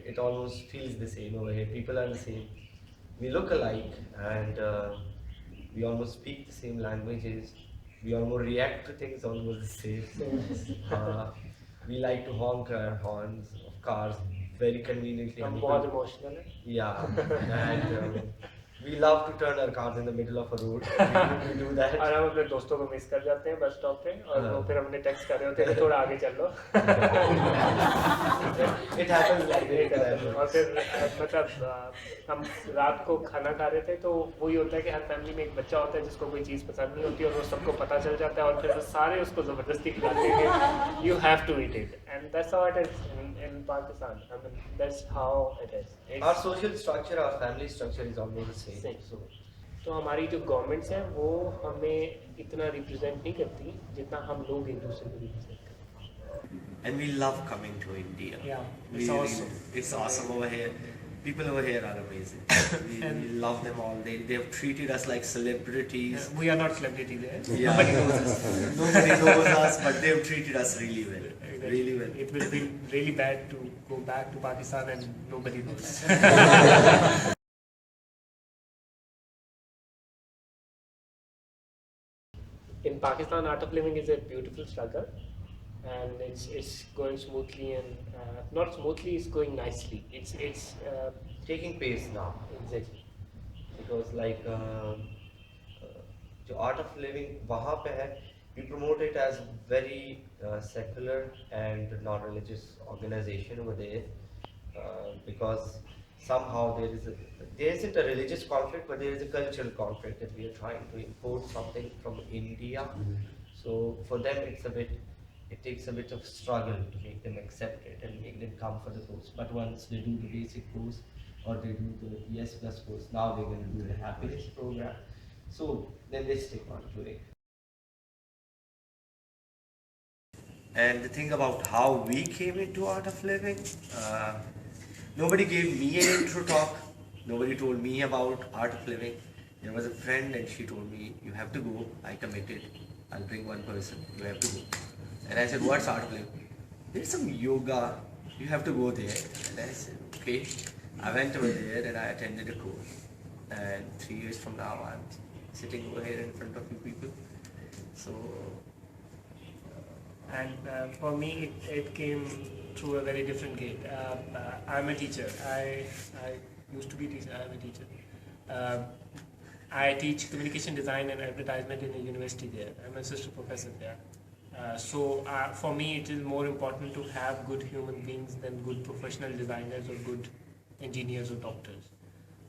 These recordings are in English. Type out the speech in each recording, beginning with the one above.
it almost feels the same over here. People are the same. We look alike, and we almost speak the same languages. We almost react to things almost the same. We like to honk our horns of cars very conveniently. हम बहुत emotional है. Yeah, and we love to turn our cars in the middle of a road. We do that. और हम अपने दोस्तों को miss कर जाते हैं बस स्टॉप पे और वो हाँ. फिर हमने टेक्स्ट कर रहे होते हैं कि थोड़ा आगे चल लो. It happens like that. और फिर मतलब हम रात को खाना खा रहे थे तो वही होता है कि हर फैमिली में एक बच्चा होता है जिसको कोई चीज़ पसंद नहीं होती और वो सबको पता चल जाता है और फिर वो सारे उसको ज़बरदस्ती खिलाते हैं कि you have to eat it and that's how it is in Pakistan. I mean, that's how it is. Our social structure, our family structure is almost the same. Same. तो हमारी जो गवर्नमेंट्स हैं वो हमें इतना रिप्रेजेंट नहीं करती जितना हम लोग एक दूसरे को रिप्रेजेंट करते हैं. And we love coming to India. Yeah, We it's really- awesome. It's awesome over here. People over here are amazing. We love them all. They have treated us like celebrities. We are not celebrity there. Yeah. Nobody knows us. Nobody knows us, but they have treated us really well. Really well. It will be really bad to go back to Pakistan and nobody knows. In Pakistan, art of living is a beautiful struggle, and it's going smoothly and not smoothly. It's going nicely. It's Taking pace now. exactly. Because like जो art of living वहाँ पे है, we promote it as very secular and non-religious organization over there, because somehow there isn't a religious conflict, but there is a cultural conflict that we are trying to import something from India. So for them it takes a bit of struggle to make them accept it and make them come for the course. But once they do the basic course or they do the ES plus course, now they're going to do the happiness program. So then they stick on to it. And the thing about how we came into art of living, nobody gave me an intro talk. Nobody told me about art of living. There was a friend and she told me, you have to go. I committed. I'll bring one person. You have to go. And I said, what's art of living? There's some yoga. You have to go there. And I said, okay. I went over there and I attended a course. And 3 years from now, I'm sitting over here in front of you people. So And for me, it came through a very different gate. I'm a teacher. I used to be a teacher. I'm a teacher. I teach communication design and advertisement in a university there. I'm an assistant professor there. So for me, it is more important to have good human beings than good professional designers or good engineers or doctors.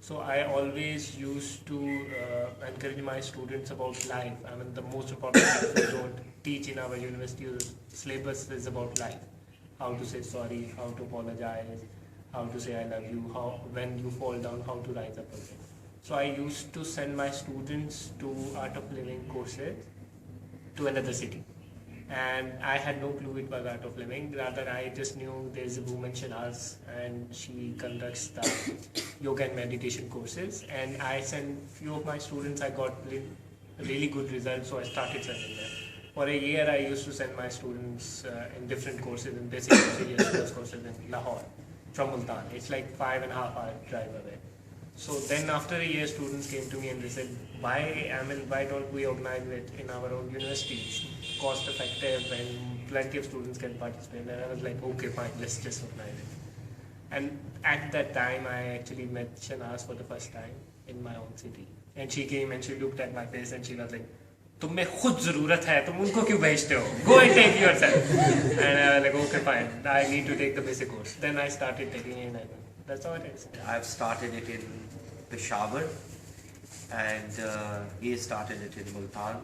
So I always used to encourage my students about life. I mean, the most important thing we don't teach in our university syllabus is about life. How to say sorry, how to apologize, how to say I love you, how when you fall down, how to rise up again. So I used to send my students to art of living courses to another city. And I had no clue it was art of living. Rather, I just knew there's a woman Shanaz and she conducts the yoga and meditation courses. And I sent few of my students. I got really good results, so I started sending them. For a year, I used to send my students in different courses, in basic courses, courses in Lahore from Multan. It's like 5.5 hour drive away. So then after a year, students came to me and they said, why don't we organize it in our own universities? Cost effective and plenty of students can participate. And I was like, okay, fine, let's just organize it. And at that time, I actually met Shanaz for the first time in my own city. And she came and she looked at my face and she was like, तुम्हें खुद जरूरत है तुम उनको क्यों भेजते हो go and take yourself. And I was like, okay, fine, I need to take the basic course. Then I started taking it and that's how it is. I've started it in Peshawar and he started it in Multan.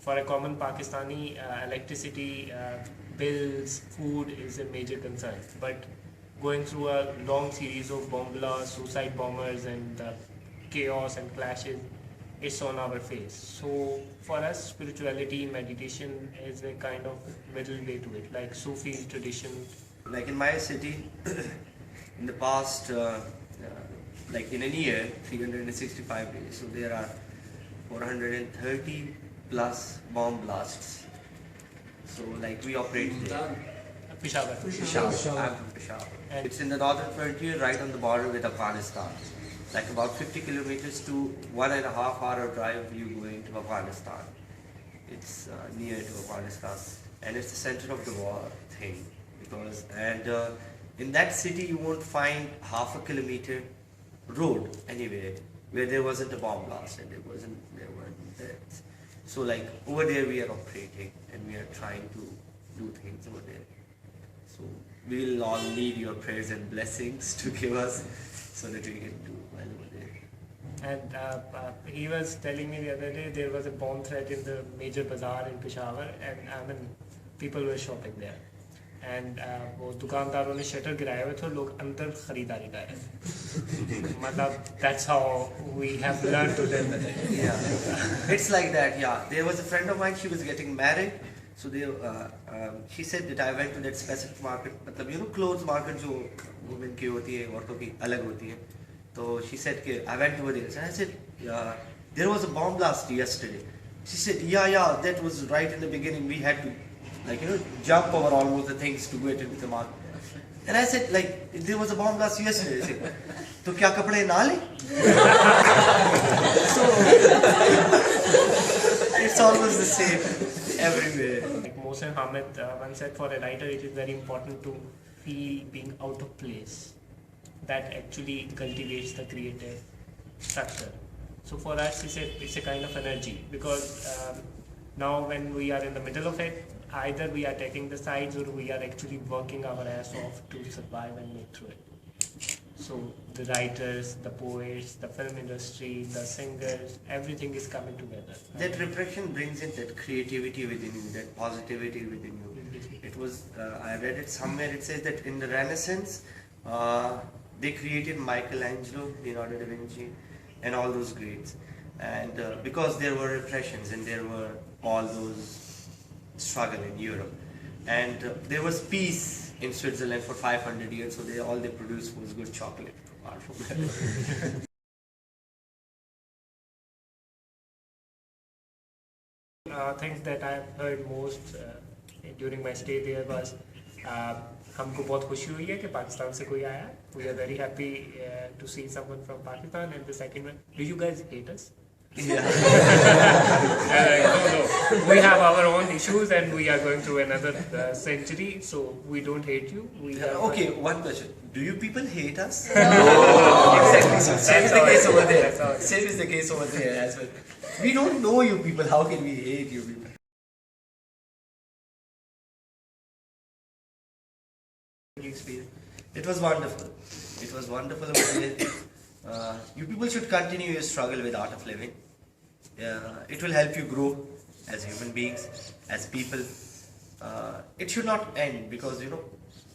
For a common Pakistani, electricity, bills, food is a major concern. But going through a long series of bomb blasts, suicide bombers, and chaos and clashes, it's on our face. So for us, spirituality, meditation is a kind of middle way to it, like Sufi tradition. Like in my city, in the past, like in a year, 365 days, so there are 430 plus bomb blasts. So like we operate there. Peshawar. Peshawar. I'm from Peshawar. And- It's in the northern frontier, right on the border with Afghanistan. Like about 50 kilometers to 1.5 hour drive, you go into Afghanistan. It's near to Afghanistan, and it's the center of the war thing. Because in that city, you won't find half a kilometer road anywhere where there wasn't a bomb blast and there weren't deaths. So like over there, we are operating and we are trying to do things over there. So we will all need your prayers and blessings to give us so that we can do well over there. And he was telling me the other day there was a bomb threat in the major bazaar in Peshawar, and I mean people were shopping there. And वो दुकानदारों ने shutter गिराए हुए थे, लोग अंदर खरीदारी कर रहे थे. मतलब that's how we have learned to live with it. Yeah, it's like that. Yeah, there was a friend of mine. She was getting married, so she said that I went to that specific market. मतलब you know clothes market जो women की होती है, औरतों की अलग होती है. So she said कि I went over there. So I said there was a bomb blast yesterday. She said yeah, that was right in the beginning. We had to jump over almost the things to get into the market. And I said there was a bomb blast yesterday. She said, तो क्या कपड़े ना ले? So it's almost the same everywhere. Like Mohsen Hamid once said, for a writer it is very important to feel being out of place. That actually cultivates the creative structure. So for us it's a kind of energy, because now when we are in the middle of it, either we are taking the sides or we are actually working our ass off to survive and make through it. So the writers, the poets, the film industry, the singers, everything is coming together. That repression brings in that creativity within you, that positivity within you. It was, I read it somewhere, it says that in the Renaissance, they created Michelangelo, Leonardo da Vinci, and all those greats. And because there were repressions and there were all those struggle in Europe. And there was peace in Switzerland for 500 years, so all they produced was good chocolate, apart from that. Things that I've heard most during my stay there was हमको बहुत खुशी हुई है कि पाकिस्तान से कोई आया. We are very happy to see someone from Pakistan. And the second one, do you guys hate us? Yeah. No. We have our own issues and we are going through another century, so we don't hate you. We have Okay, one question. Do you people hate us? Exactly. So same is the case over there. Same is the case over there as well. We don't know you people. How can we hate you people? It was wonderful. It was wonderful. You people should continue your struggle with art of living. It will help you grow as human beings, as people. It should not end because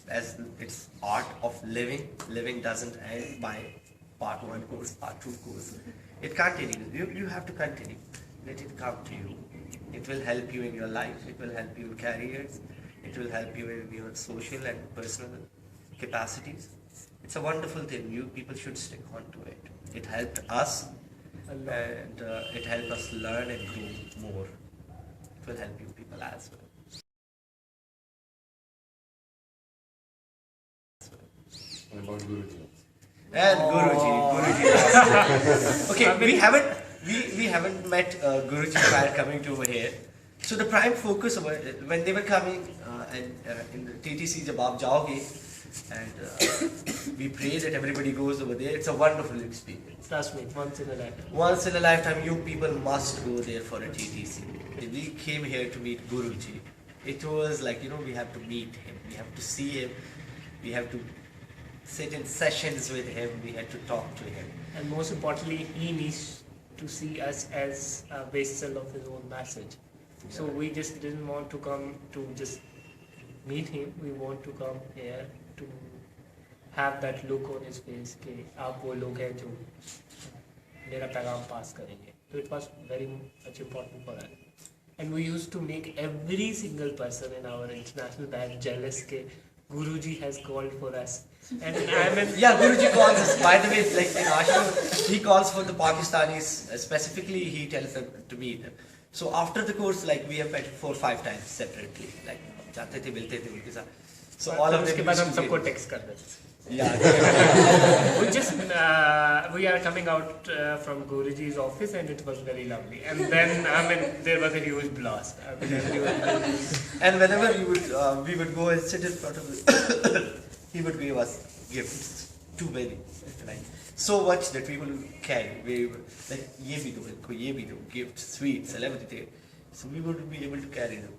as it's art of living. Living doesn't end by part 1 course, part 2 course. It continues. You have to continue. Let it come to you. It will help you in your life. It will help you in careers. It will help you in your social and personal capacities. It's a wonderful thing. You people should stick on to it. It helped us, and it helped us learn and grow more. It will help you people as well. What about Guruji? And Guruji. Okay, we haven't met Guruji prior coming to over here. So the prime focus of when they were coming in the TTC, jab aap jaoge, and we pray that everybody goes over there. It's a wonderful experience. Trust me, once in a lifetime. Once in a lifetime, you people must go there for a TTC. We came here to meet Guruji. It was like, we have to meet him. We have to see him. We have to sit in sessions with him. We had to talk to him. And most importantly, he needs to see us as a vessel of his own message. So we just didn't want to come to just meet him. We want to come here to have that look on his face कि आप वो लोग हैं जो मेरा पैगाम पास करेंगे. So it was very much important for us. And we used to make every single person in our international batch jealous कि Guruji has called for us. And I mean, Yeah, Guruji calls us. By the way, like in Ashram, he calls for the Pakistanis. Specifically, he tells them to meet them. So after the course, like we have met 4-5 times separately. Like जाते थे मिलते थे उनके साथ. So all of them उसके बाद हम used to सबको be- टेक्स्ट कर देते थे. Yeah. We are coming out from Guruji's office and it was very lovely. And then there was a huge blast. And whenever we would go and sit in front of it, he would give us gifts, too many, like so much that we will carry. We would, like ye bhi do, इनको ये भी दो, gifts, sweets, everything. So we would be able to carry them.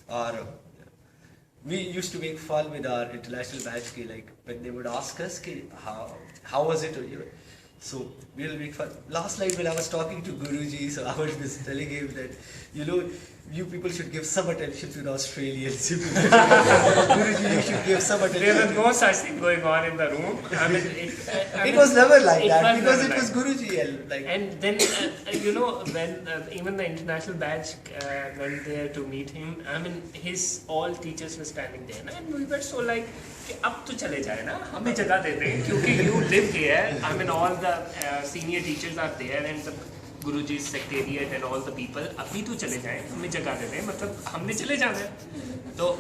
Or we used to make fun with our international batch, ki, like when they would ask us ki, how was it, so we'll make fun. Last night when I was talking to Guruji, so I was just telling him that, you people should give some attention to the Australians. Guruji, you should give some attention. There was no such thing going on in the room. It was never like it that was because never it was like Guruji. Like, And then, when even the international batch went there to meet him, his all teachers were standing there, and we were so like, कि अब तो चले जाए ना, हमें जगह दे दें, क्योंकि you live here. All the senior teachers are there and the Guruji's secretariat and all the people. अभी तो चले जाए, हमें जगह दे दें, मतलब हमने चले जाना है. So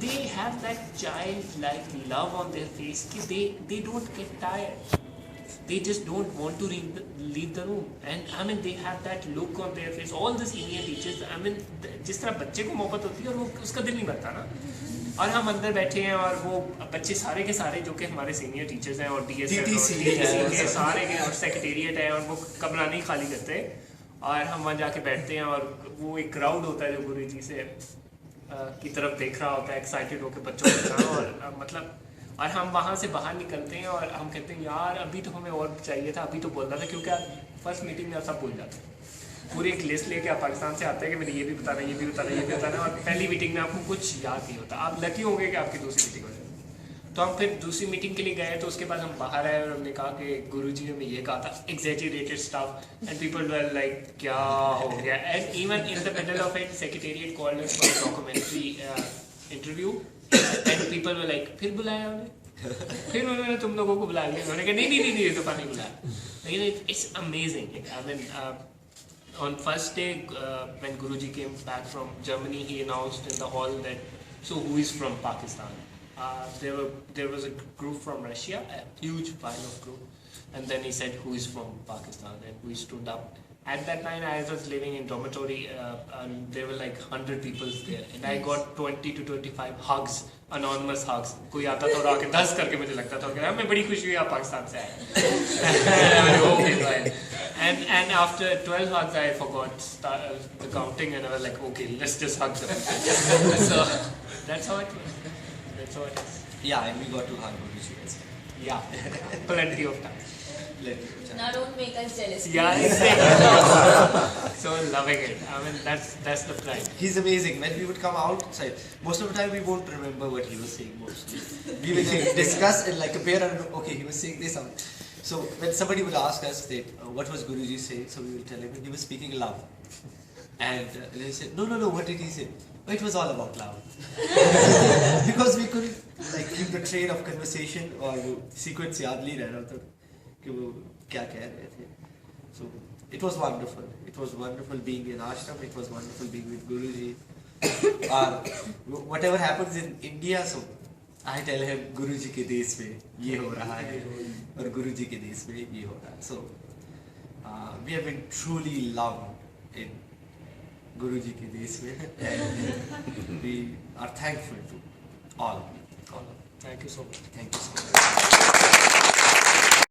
they have that childlike love on their face कि they don't get tired. They just don't want to leave the room, and they have that look on their face. All the senior teachers, जिस तरह बच्चे को मोहब्बत होती है और वो उसका दिल नहीं भरता ना. और हम अंदर बैठे हैं और वो बच्चे सारे के सारे जो कि हमारे सीनियर टीचर्स हैं और DTC के सारे के और सेक्रेटेरिएट है और वो कमरा नहीं खाली करते और हम वहाँ जाके बैठते हैं और वो एक क्राउड होता है जो गुरुजी से की तरफ देख रहा होता है, एक्साइटेड होकर बच्चों को देख रहा और मतलब और हम वहाँ से बाहर निकलते हैं और हम कहते हैं यार अभी तो हमें और चाहिए था, अभी तो बोलना था, क्योंकि आप फर्स्ट मीटिंग में आप सब भूल जाते हैं. पूरी एक लिस्ट लेके आप पाकिस्तान से आते हैं कि मैंने ये भी बताना, ये भी बताना, ये भी बताना, और पहली मीटिंग में आपको कुछ याद नहीं होता. आप लकी होंगे कि आपकी दूसरी मीटिंग हो जाए. तो हम फिर दूसरी मीटिंग के लिए गए, तो उसके बाद हम बाहर आए और हमने कहा कि गुरुजी ने हमें ये कहा था, exaggerated stuff, and people were like क्या हो गया. And even in the middle of it secretariat called us for documentary interview and people were like फिर बुलाया उन्हें, फिर उन्होंने तुम लोगों को बुला लिया. उन्होंने कहा नहीं ये तो पानी बुलाया. लेकिन it's amazing. On first day, when Guruji came back from Germany, he announced in the hall that, so who is from Pakistan? There was a group from Russia, a huge pile of group, and then he said who is from Pakistan, and we stood up. At that time, I was living in dormitory, and there were like 100 people there, and I got 20 to 25 hugs, anonymous hugs. कोई आता था और आके 10 करके मुझे लगता था कि हमें बड़ी खुशी हुई आप पाकिस्तान से आए. And after 12 hugs, I forgot the counting, and I was like, okay, let's just hug them. So that's how it was. That's how it is. yeah, and we got to hug Guruji as well. Yeah, plenty of time. Now don't make us jealous. Yeah, exactly. So loving it. That's the pride. He's amazing. When we would come outside, most of the time we won't remember what he was saying mostly. We will discuss and like compare and okay, he was saying this. So when somebody would ask us that what was Guruji saying, so we will tell him he was speaking love. And they said, no, what did he say? Oh, it was all about love. Because we couldn't like keep the train of conversation or sequence याद नहीं रह रहा था कि वो क्या कह रहे थे. So it was wonderful. It was wonderful being in ashram. It was wonderful being with Guruji. Whatever happens in India, so I tell him Guruji के देश में ये हो रहा है और Guruji के देश में ये हो रहा है. So we have been truly loved in Guruji के देश में, and we are thankful to all of you. Thank you so much. Thank you so much.